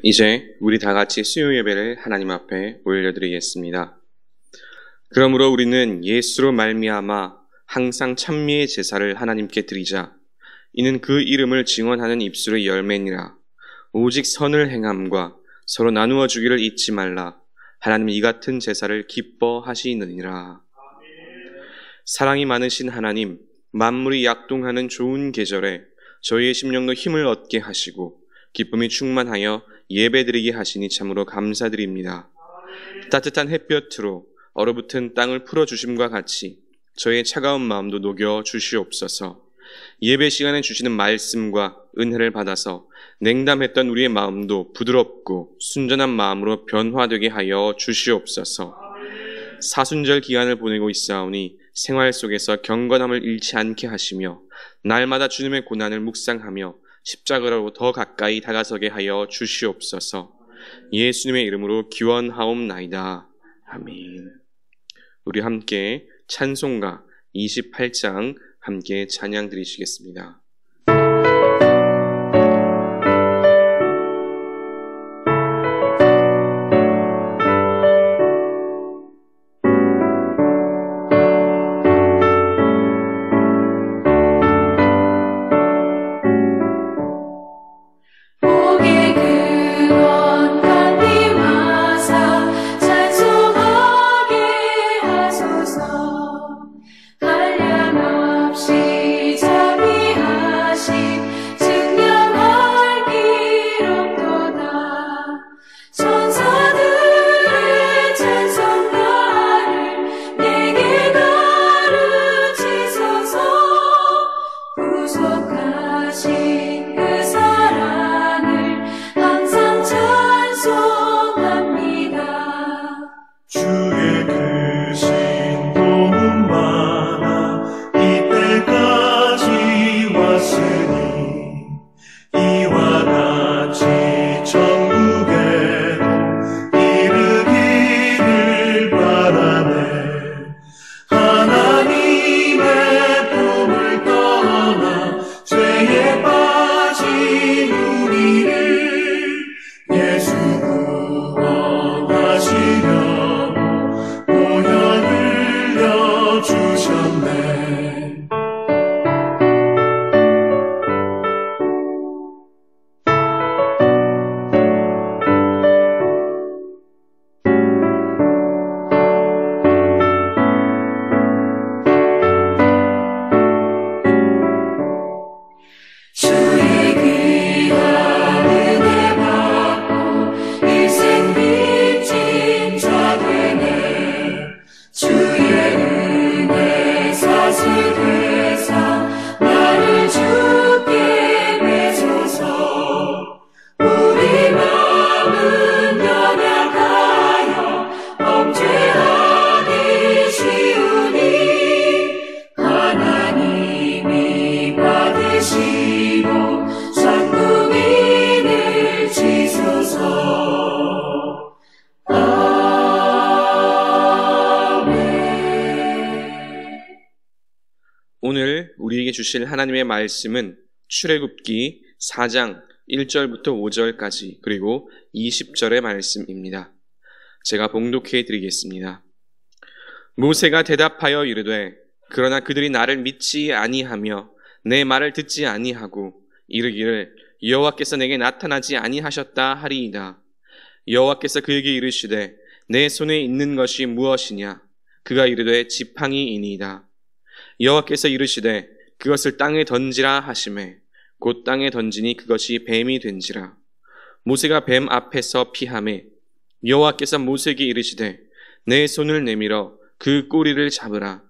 이제 우리 다 같이 수요 예배를 하나님 앞에 올려드리겠습니다. 그러므로 우리는 예수로 말미암아 항상 찬미의 제사를 하나님께 드리자. 이는 그 이름을 증언하는 입술의 열매니라. 오직 선을 행함과 서로 나누어 주기를 잊지 말라. 하나님 이 같은 제사를 기뻐하시느니라. 사랑이 많으신 하나님, 만물이 약동하는 좋은 계절에 저희의 심령도 힘을 얻게 하시고 기쁨이 충만하여 예배드리게 하시니 참으로 감사드립니다. 따뜻한 햇볕으로 얼어붙은 땅을 풀어주심과 같이 저의 차가운 마음도 녹여 주시옵소서. 예배 시간에 주시는 말씀과 은혜를 받아서 냉담했던 우리의 마음도 부드럽고 순전한 마음으로 변화되게 하여 주시옵소서. 사순절 기간을 보내고 있사오니 생활 속에서 경건함을 잃지 않게 하시며 날마다 주님의 고난을 묵상하며 십자가로 더 가까이 다가서게 하여 주시옵소서. 예수님의 이름으로 기원하옵나이다. 아멘. 우리 함께 찬송가 28장 함께 찬양 드리시겠습니다. 오늘 우리에게 주실 하나님의 말씀은 출애굽기 4장 1절부터 5절까지 그리고 20절의 말씀입니다. 제가 봉독해 드리겠습니다. 모세가 대답하여 이르되 그러나 그들이 나를 믿지 아니하며 내 말을 듣지 아니하고 이르기를 여호와께서 내게 나타나지 아니하셨다 하리이다. 여호와께서 그에게 이르시되 내 손에 있는 것이 무엇이냐? 그가 이르되 지팡이이니이다. 여호와께서 이르시되 그것을 땅에 던지라 하시매 곧 땅에 던지니 그것이 뱀이 된지라. 모세가 뱀 앞에서 피하매 여호와께서 모세에게 이르시되 내 손을 내밀어 그 꼬리를 잡으라.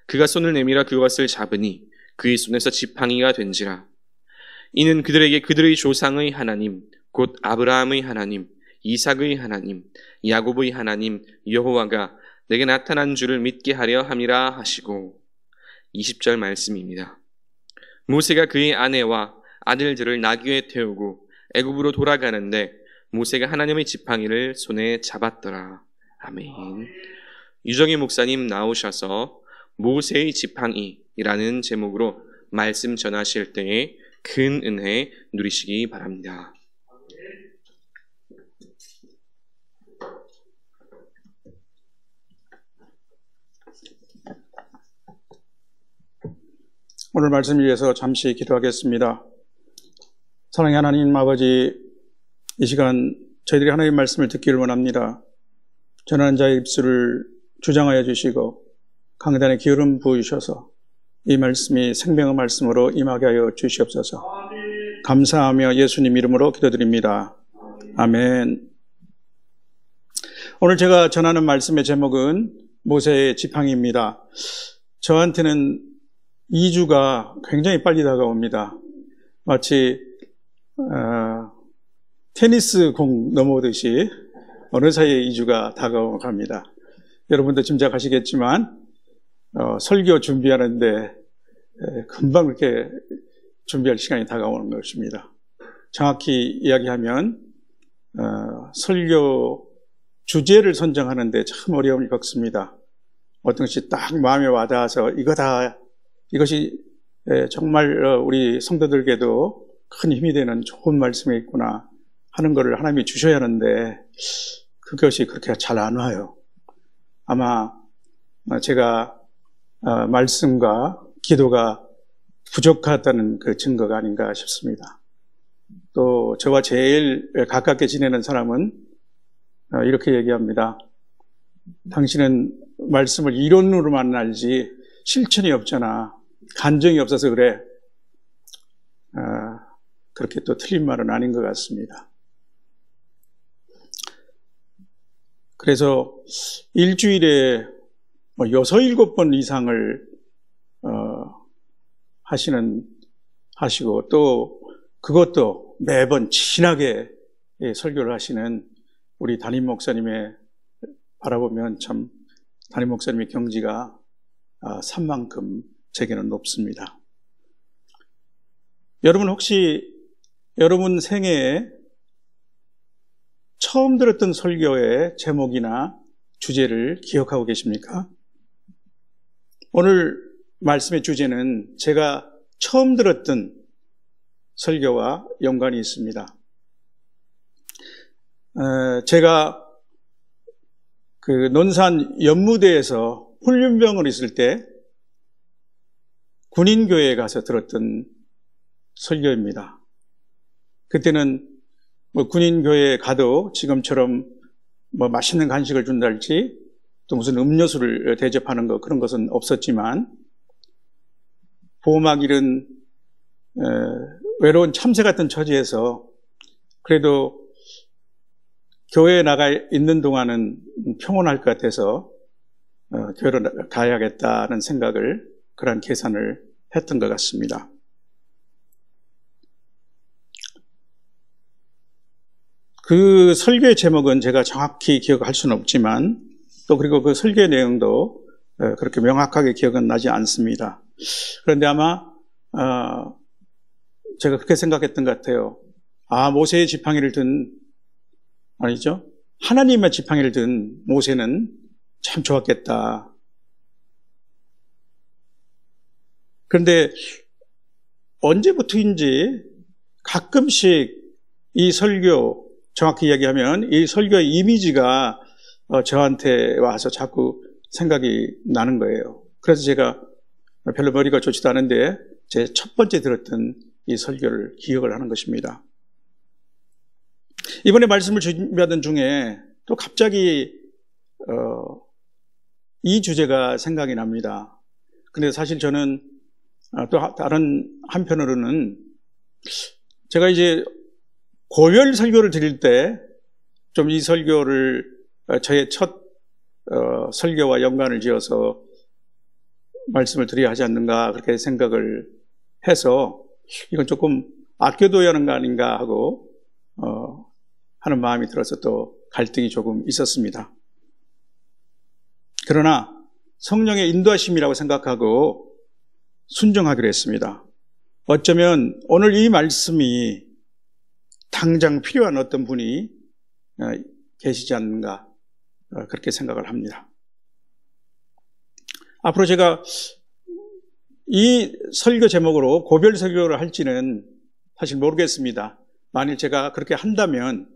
그가 손을 내밀어 그것을 잡으니 그의 손에서 지팡이가 된지라. 이는 그들에게 그들의 조상의 하나님 곧 아브라함의 하나님 이삭의 하나님 야곱의 하나님 여호와가 내게 나타난 줄을 믿게 하려 함이라 하시고 20절 말씀입니다. 모세가 그의 아내와 아들들을 나귀에 태우고 애굽으로 돌아가는데 모세가 하나님의 지팡이를 손에 잡았더라. 아멘. 유정희 목사님 나오셔서 모세의 지팡이라는 제목으로 말씀 전하실 때에 큰 은혜 누리시기 바랍니다. 오늘 말씀을 위해서 잠시 기도하겠습니다. 사랑의 하나님 아버지, 이 시간 저희들이 하나님의 말씀을 듣기를 원합니다. 전하는 자의 입술을 주장하여 주시고 강단에 기울음 부으셔서 이 말씀이 생명의 말씀으로 임하게 하여 주시옵소서. 감사하며 예수님 이름으로 기도드립니다. 아멘. 오늘 제가 전하는 말씀의 제목은 모세의 지팡이입니다. 저한테는 2주가 굉장히 빨리 다가옵니다. 마치 테니스 공 넘어오듯이 어느 사이에 2주가 다가갑니다. 여러분도 짐작하시겠지만 설교 준비하는데 금방 그렇게 준비할 시간이 다가오는 것입니다. 정확히 이야기하면 설교 주제를 선정하는데 참 어려움을 겪습니다. 어떤 것이 딱 마음에 와닿아서 이것이 정말 우리 성도들에게도 큰 힘이 되는 좋은 말씀이 있구나 하는 것을 하나님이 주셔야 하는데 그것이 그렇게 잘 안 와요. 아마 제가 말씀과 기도가 부족하다는 그 증거가 아닌가 싶습니다. 또 저와 제일 가깝게 지내는 사람은 이렇게 얘기합니다. 당신은 말씀을 이론으로만 알지 실천이 없잖아. 간정이 없어서 그래. 그렇게 또 틀린 말은 아닌 것 같습니다. 그래서 일주일에 6, 7번 이상을 하시고 또 그것도 매번 진하게 설교를 하시는 우리 담임 목사님의 바라보면 참 담임 목사님의 경지가 산만큼 제게는 높습니다. 여러분 혹시 여러분 생애에 처음 들었던 설교의 제목이나 주제를 기억하고 계십니까? 오늘 말씀의 주제는 제가 처음 들었던 설교와 연관이 있습니다. 제가 그 논산 연무대에서 훈련병을 있을 때 군인교회에 가서 들었던 설교입니다. 그때는 군인교회에 가도 지금처럼 맛있는 간식을 준달지 또 무슨 음료수를 대접하는 거 그런 것은 없었지만 보호막 잃은 외로운 참새 같은 처지에서 그래도 교회에 나가 있는 동안은 평온할 것 같아서 교회로 가야겠다는 생각을 그런 계산을 했던 것 같습니다. 그 설교의 제목은 제가 정확히 기억할 수는 없지만 또 그리고 그 설교의 내용도 그렇게 명확하게 기억은 나지 않습니다. 그런데 아마 제가 그렇게 생각했던 것 같아요. 모세의 지팡이를 든 아니죠? 하나님의 지팡이를 든 모세는 참 좋았겠다. 그런데 언제부터인지 가끔씩 이 설교, 정확히 이야기하면 이 설교의 이미지가 저한테 와서 자꾸 생각이 나는 거예요. 그래서 제가 별로 머리가 좋지도 않은데 제 첫 번째 들었던 이 설교를 기억을 하는 것입니다. 이번에 말씀을 준비하던 중에 또 갑자기 이 주제가 생각이 납니다. 근데 사실 저는 또 다른 한편으로는 제가 이제 고별 설교를 드릴 때 좀 이 설교를 저의 첫 설교와 연관을 지어서 말씀을 드려야 하지 않는가 그렇게 생각을 해서 이건 조금 아껴둬야 하는 거 아닌가 하고 하는 마음이 들어서 또 갈등이 조금 있었습니다. 그러나 성령의 인도하심이라고 생각하고 순종하기로 했습니다. 어쩌면 오늘 이 말씀이 당장 필요한 어떤 분이 계시지 않는가 그렇게 생각을 합니다. 앞으로 제가 이 설교 제목으로 고별 설교를 할지는 사실 모르겠습니다. 만일 제가 그렇게 한다면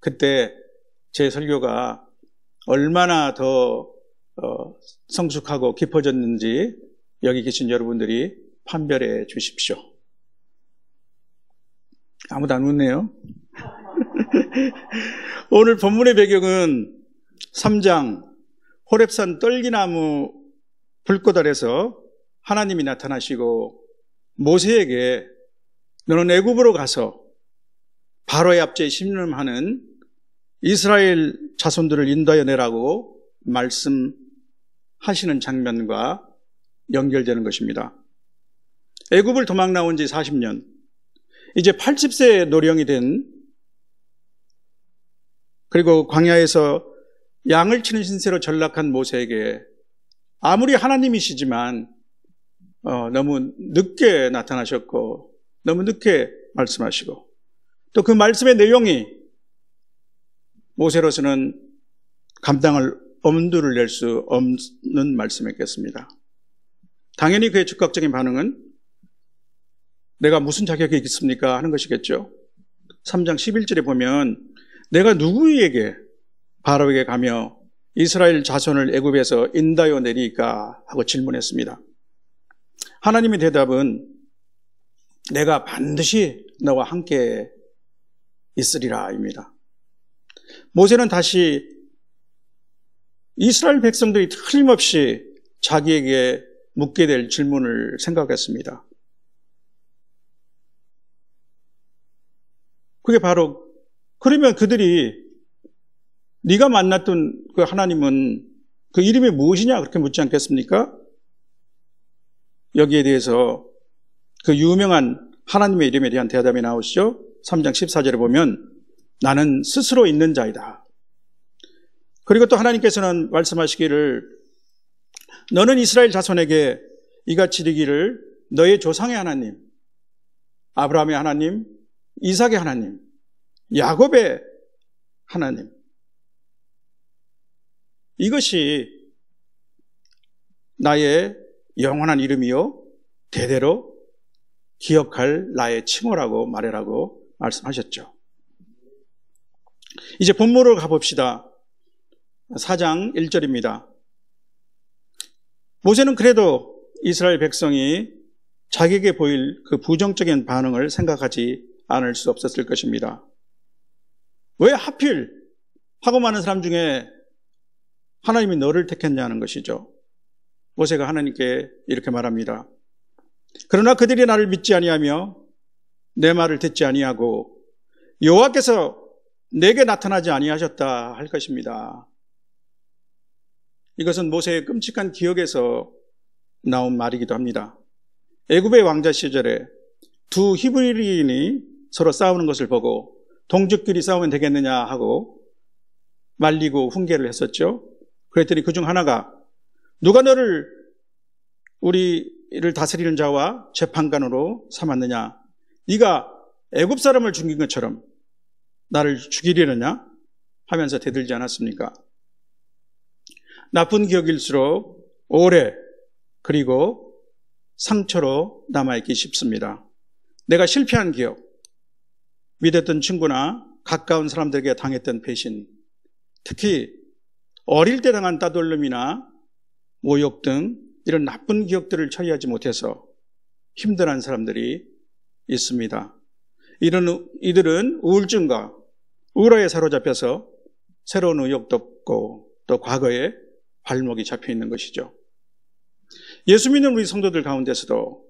그때 제 설교가 얼마나 더 성숙하고 깊어졌는지 여기 계신 여러분들이 판별해 주십시오. 아무도 안 웃네요. 오늘 본문의 배경은 3장 호렙산 떨기나무 불꽃 아래서 하나님이 나타나시고 모세에게 너는 애굽으로 가서 바로의 앞제에 심림하는 이스라엘 자손들을 인도하여 내라고 말씀하시는 장면과 연결되는 것입니다. 애굽을 도망 나온 지 40년, 이제 80세 노령이 된, 그리고 광야에서 양을 치는 신세로 전락한 모세에게 아무리 하나님이시지만 너무 늦게 나타나셨고 너무 늦게 말씀하시고 또 그 말씀의 내용이 모세로서는 감당을 엄두를 낼 수 없는 말씀이었겠습니다. 당연히 그의 즉각적인 반응은 내가 무슨 자격이 있습니까? 하는 것이겠죠. 3장 11절에 보면 내가 누구에게 바로에게 가며 이스라엘 자손을 애굽에서 인도하여 내리까 하고 질문했습니다. 하나님의 대답은 내가 반드시 너와 함께 있으리라 입니다. 모세는 다시 이스라엘 백성들이 틀림없이 자기에게 묻게 될 질문을 생각했습니다. 그게 바로 그러면 그들이 네가 만났던 그 하나님은 그 이름이 무엇이냐 그렇게 묻지 않겠습니까? 여기에 대해서 그 유명한 하나님의 이름에 대한 대답이 나오시죠. 3장 14절에 보면 나는 스스로 있는 자이다. 그리고 또 하나님께서는 말씀하시기를 너는 이스라엘 자손에게 이같이 이르기를 너의 조상의 하나님, 아브라함의 하나님, 이삭의 하나님, 야곱의 하나님, 이것이 나의 영원한 이름이요 대대로 기억할 나의 칭호라고 말해라고 말씀하셨죠. 이제 본문으로 가봅시다. 4장 1절입니다. 모세는 그래도 이스라엘 백성이 자기에게 보일 그 부정적인 반응을 생각하지 않을 수 없었을 것입니다. 왜 하필 하고 많은 사람 중에 하나님이 너를 택했냐는 것이죠. 모세가 하나님께 이렇게 말합니다. 그러나 그들이 나를 믿지 아니하며 내 말을 듣지 아니하고 여호와께서 내게 나타나지 아니하셨다 할 것입니다. 이것은 모세의 끔찍한 기억에서 나온 말이기도 합니다. 애굽의 왕자 시절에 두 히브리인이 서로 싸우는 것을 보고 동족끼리 싸우면 되겠느냐 하고 말리고 훈계를 했었죠. 그랬더니 그중 하나가 누가 너를 우리를 다스리는 자와 재판관으로 삼았느냐? 네가 애굽 사람을 죽인 것처럼 나를 죽이려느냐? 하면서 대들지 않았습니까? 나쁜 기억일수록 오래 그리고 상처로 남아있기 쉽습니다. 내가 실패한 기억, 믿었던 친구나 가까운 사람들에게 당했던 배신, 특히 어릴 때 당한 따돌림이나 모욕 등 이런 나쁜 기억들을 처리하지 못해서 힘들어하는 사람들이 있습니다. 이들은 우울증과 우울에 사로잡혀서 새로운 의욕도 없고 또 과거에 발목이 잡혀 있는 것이죠. 예수 믿는 우리 성도들 가운데서도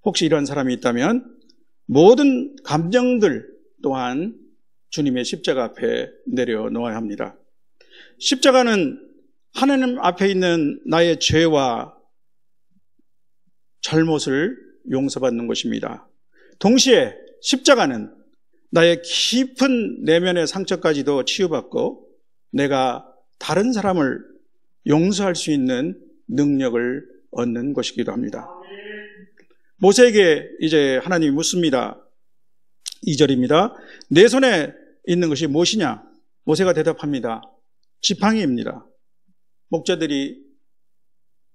혹시 이런 사람이 있다면 모든 감정들 또한 주님의 십자가 앞에 내려놓아야 합니다. 십자가는 하나님 앞에 있는 나의 죄와 잘못을 용서받는 것입니다. 동시에 십자가는 나의 깊은 내면의 상처까지도 치유받고 내가 다른 사람을 용서할 수 있는 능력을 얻는 것이기도 합니다. 모세에게 이제 하나님이 묻습니다. 2절입니다. 내 손에 있는 것이 무엇이냐? 모세가 대답합니다. 지팡이입니다. 목자들이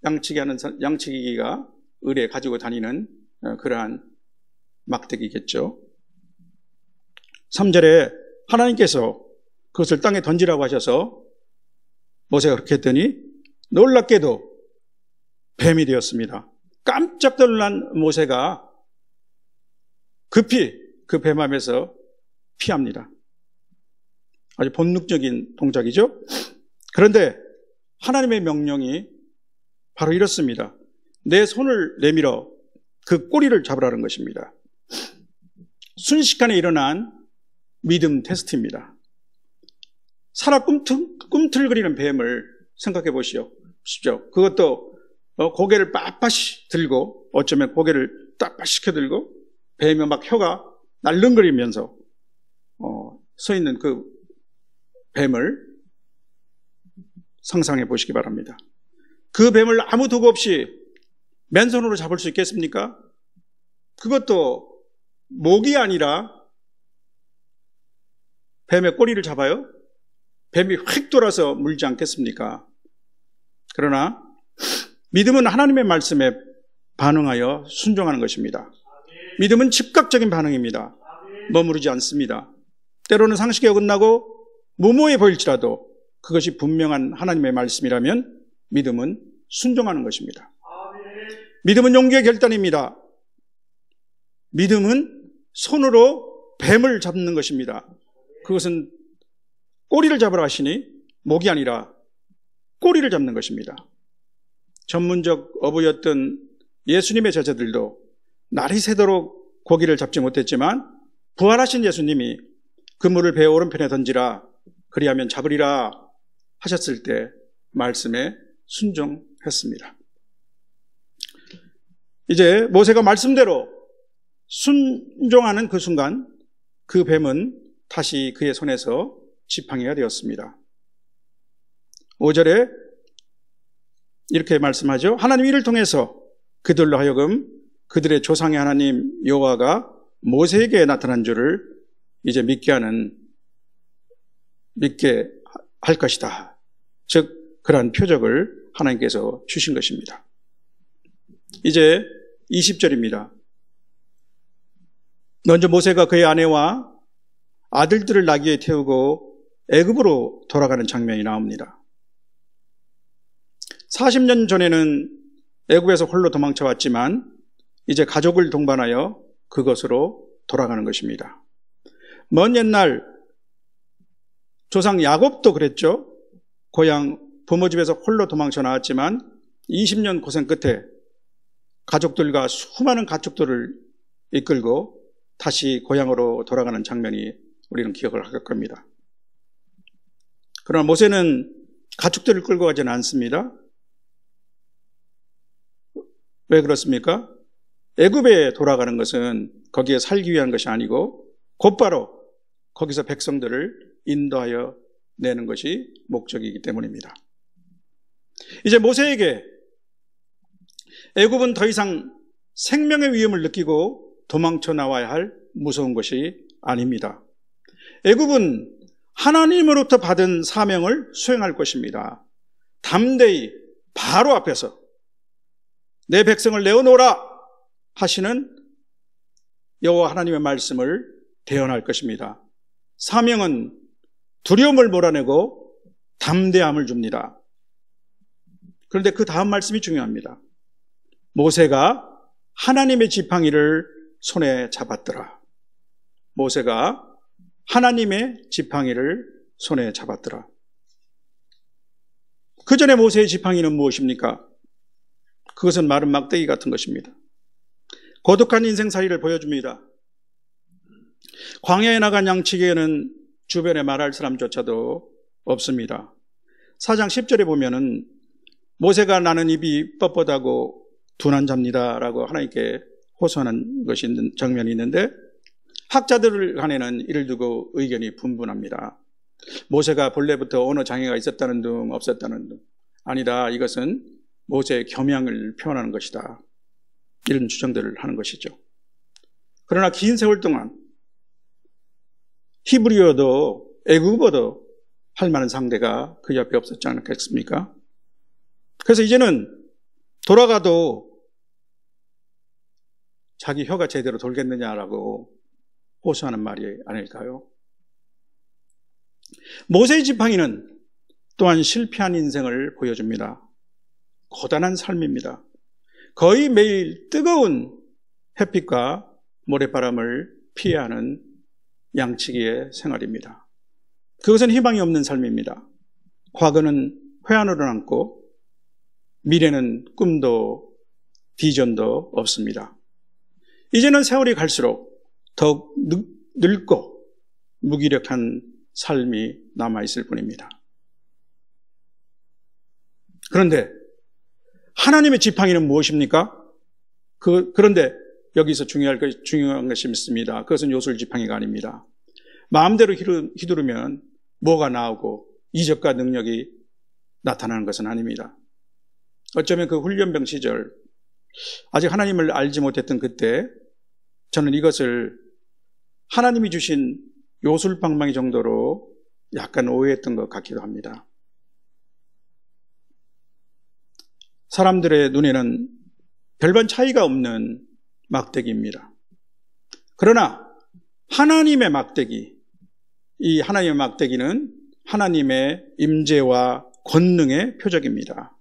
양치기가 을에 가지고 다니는 그러한 막대기겠죠. 3절에 하나님께서 그것을 땅에 던지라고 하셔서 모세가 그렇게 했더니 놀랍게도 뱀이 되었습니다. 깜짝 놀란 모세가 급히 그 뱀암에서 피합니다. 아주 본능적인 동작이죠. 그런데 하나님의 명령이 바로 이렇습니다. 내 손을 내밀어 그 꼬리를 잡으라는 것입니다. 순식간에 일어난 믿음 테스트입니다. 살아 꿈틀거리는 뱀을 생각해 보시죠. 그것도 고개를 빳빳이 들고, 어쩌면 고개를 빳빳이 들고 뱀이 막 혀가 날름거리면서 서 있는 그 뱀을 상상해 보시기 바랍니다. 그 뱀을 아무 도구 없이 맨손으로 잡을 수 있겠습니까? 그것도 목이 아니라 뱀의 꼬리를 잡아요? 뱀이 휙 돌아서 물지 않겠습니까? 그러나 믿음은 하나님의 말씀에 반응하여 순종하는 것입니다. 믿음은 즉각적인 반응입니다. 머무르지 않습니다. 때로는 상식에 어긋나고 무모해 보일지라도 그것이 분명한 하나님의 말씀이라면 믿음은 순종하는 것입니다. 믿음은 용기의 결단입니다. 믿음은 손으로 뱀을 잡는 것입니다. 그것은 꼬리를 잡으라 하시니 목이 아니라 꼬리를 잡는 것입니다. 전문적 어부였던 예수님의 제자들도 날이 새도록 고기를 잡지 못했지만 부활하신 예수님이 그물을 배 오른편에 던지라 그리하면 잡으리라 하셨을 때 말씀에 순종했습니다. 이제 모세가 말씀대로 순종하는 그 순간 그 뱀은 다시 그의 손에서 지팡이가 되었습니다. 5절에 이렇게 말씀하죠. 하나님 이를 통해서 그들로 하여금 그들의 조상의 하나님 여호와가 모세에게 나타난 줄을 이제 믿게 할 것이다. 즉 그러한 표적을 하나님께서 주신 것입니다. 이제 20절입니다. 먼저 모세가 그의 아내와 아들들을 나귀에 태우고 애굽으로 돌아가는 장면이 나옵니다. 40년 전에는 애굽에서 홀로 도망쳐 왔지만 이제 가족을 동반하여 그것으로 돌아가는 것입니다. 먼 옛날 조상 야곱도 그랬죠. 고향 부모 집에서 홀로 도망쳐 나왔지만 20년 고생 끝에 가족들과 수많은 가축들을 이끌고 다시 고향으로 돌아가는 장면이 우리는 기억을 할 겁니다. 그러나 모세는 가축들을 끌고 가지는 않습니다. 왜 그렇습니까? 애굽에 돌아가는 것은 거기에 살기 위한 것이 아니고 곧바로 거기서 백성들을 인도하여 내는 것이 목적이기 때문입니다. 이제 모세에게 애굽은 더 이상 생명의 위험을 느끼고 도망쳐 나와야 할 무서운 것이 아닙니다. 애굽은 하나님으로부터 받은 사명을 수행할 것입니다. 담대히 바로 앞에서 내 백성을 내어놓으라 하시는 여호와 하나님의 말씀을 대언할 것입니다. 사명은 두려움을 몰아내고 담대함을 줍니다. 그런데 그 다음 말씀이 중요합니다. 모세가 하나님의 지팡이를 손에 잡았더라. 모세가 하나님의 지팡이를 손에 잡았더라. 그 전에 모세의 지팡이는 무엇입니까? 그것은 마른 막대기 같은 것입니다. 고독한 인생살이를 보여줍니다. 광야에 나간 양치기에는 주변에 말할 사람조차도 없습니다. 4장 10절에 보면은 모세가 나는 입이 뻣뻣하고 둔한 자입니다 라고 하나님께 호소하는 것이 있는 장면이 있는데 학자들 간에는 이를 두고 의견이 분분합니다. 모세가 본래부터 언어 장애가 있었다는 둥 없었다는 둥 아니다. 이것은 모세의 겸양을 표현하는 것이다. 이런 주장들을 하는 것이죠. 그러나 긴 세월 동안 히브리어도 애국어도 할 만한 상대가 그 옆에 없었지 않겠습니까? 그래서 이제는 돌아가도 자기 혀가 제대로 돌겠느냐라고 호소하는 말이 아닐까요? 모세의 지팡이는 또한 실패한 인생을 보여줍니다. 고단한 삶입니다. 거의 매일 뜨거운 햇빛과 모래바람을 피해야 하는 양치기의 생활입니다. 그것은 희망이 없는 삶입니다. 과거는 회한으로 남고 미래는 꿈도 비전도 없습니다. 이제는 세월이 갈수록 더욱 늙고 무기력한 삶이 남아있을 뿐입니다. 그런데 하나님의 지팡이는 무엇입니까? 그런데 여기서 중요한 것이 있습니다. 그것은 요술 지팡이가 아닙니다. 마음대로 휘두르면 뭐가 나오고 이적과 능력이 나타나는 것은 아닙니다. 어쩌면 그 훈련병 시절 아직 하나님을 알지 못했던 그때 저는 이것을 하나님이 주신 요술방망이 정도로 약간 오해했던 것 같기도 합니다. 사람들의 눈에는 별반 차이가 없는 막대기입니다. 그러나 하나님의 막대기, 이 하나님의 막대기는 하나님의 임재와 권능의 표적입니다.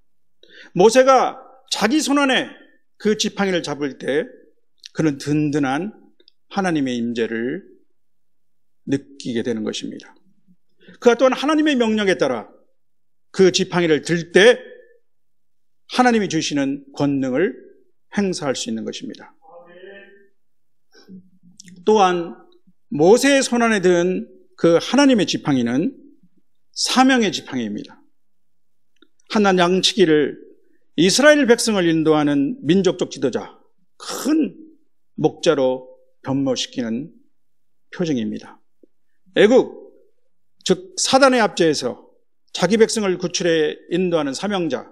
모세가 자기 손 안에 그 지팡이를 잡을 때 그는 든든한 하나님의 임재를 느끼게 되는 것입니다. 그가 또한 하나님의 명령에 따라 그 지팡이를 들 때 하나님이 주시는 권능을 행사할 수 있는 것입니다. 또한 모세의 손 안에 든 그 하나님의 지팡이는 사명의 지팡이입니다. 하나 양치기를 이스라엘 백성을 인도하는 민족적 지도자, 큰 목자로 변모시키는 표징입니다. 애국, 즉 사단의 압제에서 자기 백성을 구출해 인도하는 사명자,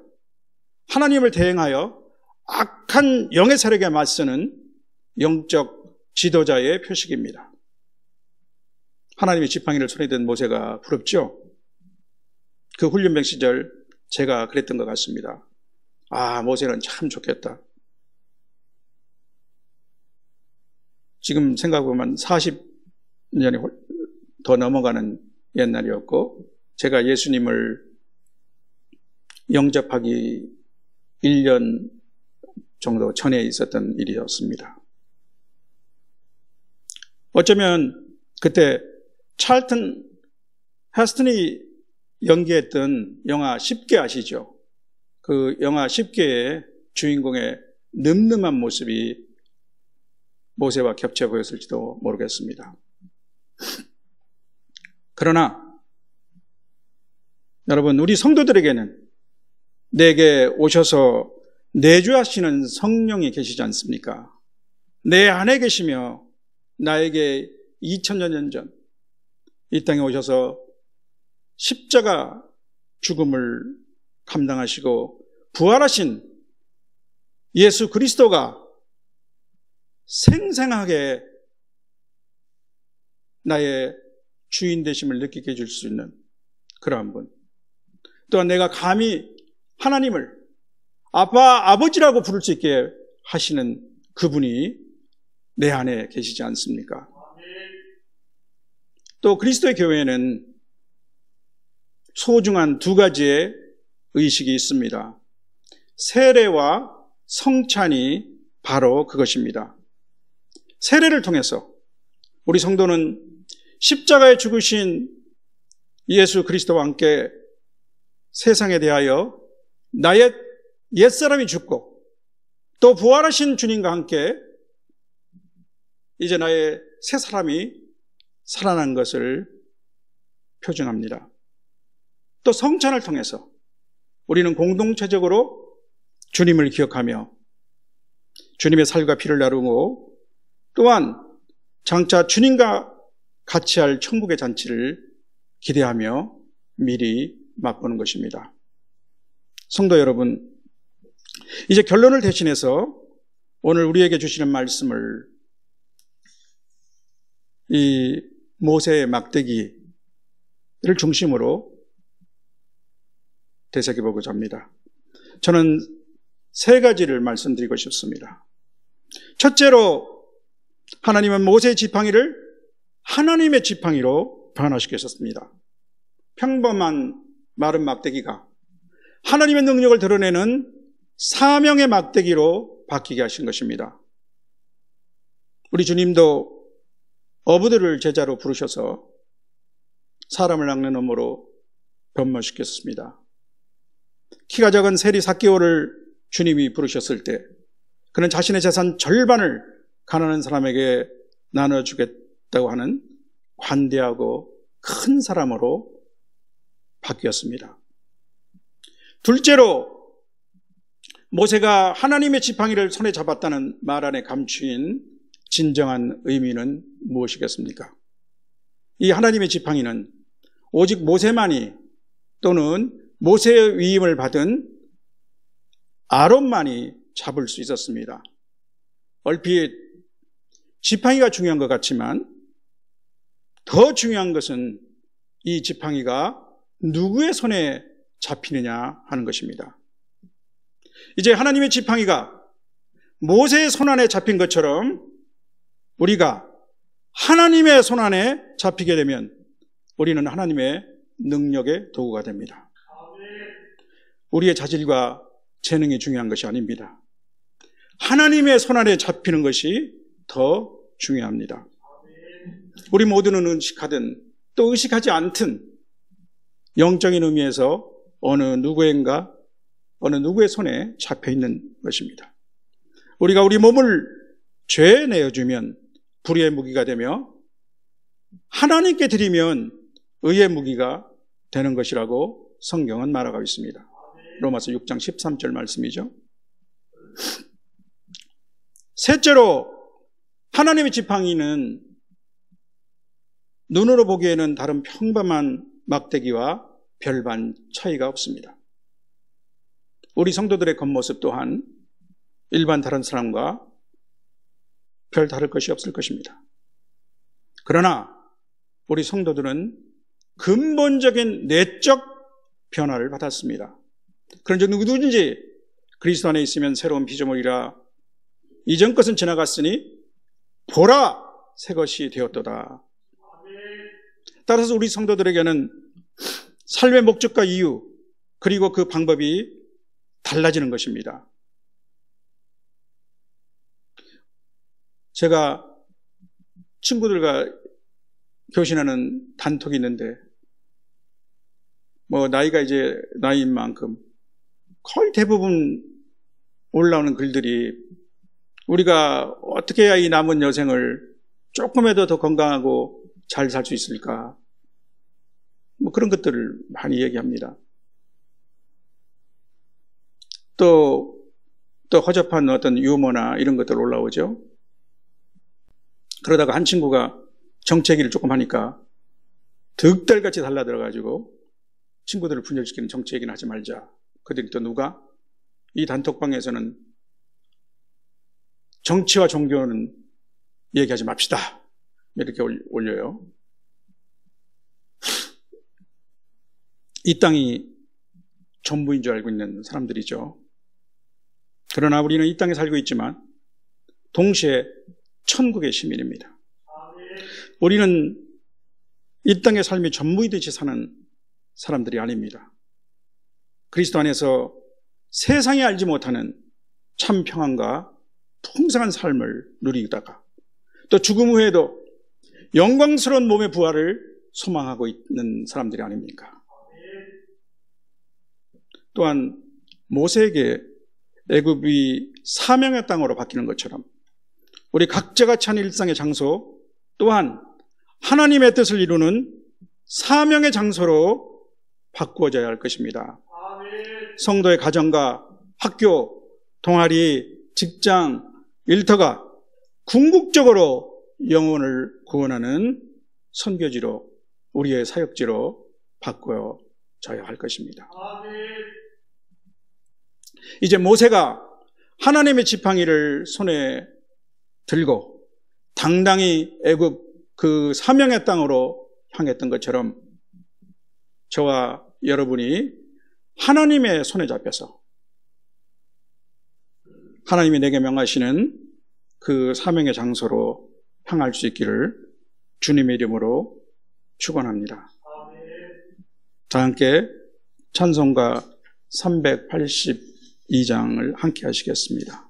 하나님을 대행하여 악한 영의 세력에 맞서는 영적 지도자의 표식입니다. 하나님의 지팡이를 손에 든 모세가 부럽죠? 그 훈련병 시절 제가 그랬던 것 같습니다. 아, 모세는 참 좋겠다. 지금 생각해보면 40년이 더 넘어가는 옛날이었고 제가 예수님을 영접하기 1년 정도 전에 있었던 일이었습니다. 어쩌면 그때 찰튼 헤스턴이 연기했던 영화 10개 아시죠? 그 영화 10개의 주인공의 늠름한 모습이 모세와 겹쳐 보였을지도 모르겠습니다. 그러나 여러분, 우리 성도들에게는 내게 오셔서 내주하시는 성령이 계시지 않습니까? 내 안에 계시며 나에게 2000년 전 이 땅에 오셔서 십자가 죽음을 감당하시고 부활하신 예수 그리스도가 생생하게 나의 주인 되심을 느끼게 해줄 수 있는 그러한 분. 또한 내가 감히 하나님을 아빠, 아버지라고 부를 수 있게 하시는 그분이 내 안에 계시지 않습니까? 또 그리스도의 교회에는 소중한 두 가지의 의식이 있습니다. 세례와 성찬이 바로 그것입니다. 세례를 통해서 우리 성도는 십자가에 죽으신 예수 그리스도와 함께 세상에 대하여 나의 옛사람이 죽고 또 부활하신 주님과 함께 이제 나의 새 사람이 살아난 것을 표준합니다. 또 성찬을 통해서 우리는 공동체적으로 주님을 기억하며 주님의 살과 피를 나누고 또한 장차 주님과 같이 할 천국의 잔치를 기대하며 미리 맛보는 것입니다. 성도 여러분, 이제 결론을 대신해서 오늘 우리에게 주시는 말씀을 이 모세의 막대기를 중심으로 되새겨보고자 합니다. 저는 세 가지를 말씀드리고 싶습니다. 첫째로 하나님은 모세의 지팡이를 하나님의 지팡이로 변화시키셨습니다. 평범한 마른 막대기가 하나님의 능력을 드러내는 사명의 막대기로 바뀌게 하신 것입니다. 우리 주님도 어부들을 제자로 부르셔서 사람을 낚는 업무로 변모시켰습니다. 키가 작은 세리 삭개오를 주님이 부르셨을 때 그는 자신의 재산 절반을 가난한 사람에게 나눠주겠다고 하는 관대하고 큰 사람으로 바뀌었습니다. 둘째로 모세가 하나님의 지팡이를 손에 잡았다는 말 안에 감추인 진정한 의미는 무엇이겠습니까? 이 하나님의 지팡이는 오직 모세만이 또는 모세의 위임을 받은 아론만이 잡을 수 있었습니다. 얼핏 지팡이가 중요한 것 같지만 더 중요한 것은 이 지팡이가 누구의 손에 잡히느냐 하는 것입니다. 이제 하나님의 지팡이가 모세의 손 안에 잡힌 것처럼 우리가 하나님의 손 안에 잡히게 되면 우리는 하나님의 능력의 도구가 됩니다. 우리의 자질과 재능이 중요한 것이 아닙니다. 하나님의 손 안에 잡히는 것이 더 중요합니다. 우리 모두는 의식하든 또 의식하지 않든 영적인 의미에서 어느 누구의 손에 잡혀 있는 것입니다. 우리가 우리 몸을 죄에 내어주면 불의의 무기가 되며 하나님께 드리면 의의 무기가 되는 것이라고 성경은 말하고 있습니다. 로마서 6장 13절 말씀이죠. 셋째로 하나님의 지팡이는 눈으로 보기에는 다른 평범한 막대기와 별반 차이가 없습니다. 우리 성도들의 겉모습 또한 일반 다른 사람과 별 다를 것이 없을 것입니다. 그러나 우리 성도들은 근본적인 내적 변화를 받았습니다. 그런즉 누구든지 그리스도 안에 있으면 새로운 피조물이라 이전 것은 지나갔으니 보라 새 것이 되었도다. 따라서 우리 성도들에게는 삶의 목적과 이유 그리고 그 방법이 달라지는 것입니다. 제가 친구들과 교신하는 단톡이 있는데 나이가 이제 나이인 만큼 거의 대부분 올라오는 글들이 우리가 어떻게 해야 이 남은 여생을 조금이라도 더 건강하고 잘 살 수 있을까? 그런 것들을 많이 얘기합니다. 또 허접한 어떤 유머나 이런 것들 올라오죠. 그러다가 한 친구가 정치 얘기를 조금 하니까 득달같이 달라들어가지고 친구들을 분열시키는 정치 얘기는 하지 말자. 그들이 또 누가? 이 단톡방에서는 정치와 종교는 얘기하지 맙시다. 이렇게 올려요. 이 땅이 전부인 줄 알고 있는 사람들이죠. 그러나 우리는 이 땅에 살고 있지만 동시에 천국의 시민입니다. 우리는 이 땅의 삶이 전부이듯이 사는 사람들이 아닙니다. 그리스도 안에서 세상이 알지 못하는 참 평안과 풍성한 삶을 누리다가 또 죽음 후에도 영광스러운 몸의 부활을 소망하고 있는 사람들이 아닙니까? 또한 모세에게 애굽이 사명의 땅으로 바뀌는 것처럼 우리 각자가 찬 일상의 장소 또한 하나님의 뜻을 이루는 사명의 장소로 바꾸어져야 할 것입니다. 성도의 가정과 학교, 동아리, 직장, 일터가 궁극적으로 영혼을 구원하는 선교지로 우리의 사역지로 바꾸어져야 할 것입니다. 이제 모세가 하나님의 지팡이를 손에 들고 당당히 애굽 그 사명의 땅으로 향했던 것처럼 저와 여러분이 하나님의 손에 잡혀서 하나님이 내게 명하시는 그 사명의 장소로 향할 수 있기를 주님의 이름으로 축원합니다. 다 함께 찬송가 381 2장을 함께 하시겠습니다.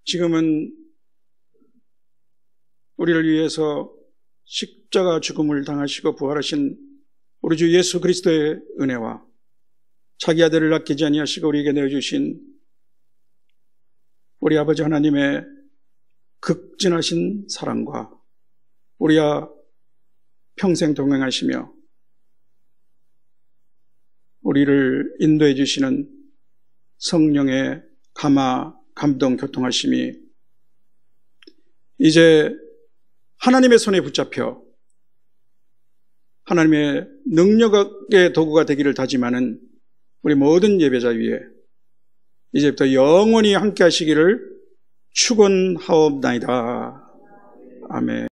지금은 우리를 위해서 십자가 죽음을 당하시고 부활하신 우리 주 예수 그리스도의 은혜와 자기 아들을 아끼지 아니하시고 우리에게 내어주신 우리 아버지 하나님의 극진하신 사랑과 우리와 평생 동행하시며 우리를 인도해 주시는 성령의 감화, 감동, 교통하심이 이제 하나님의 손에 붙잡혀 하나님의 능력의 도구가 되기를 다짐하는 우리 모든 예배자 위에 이제부터 영원히 함께 하시기를 축원하옵나이다. 아멘.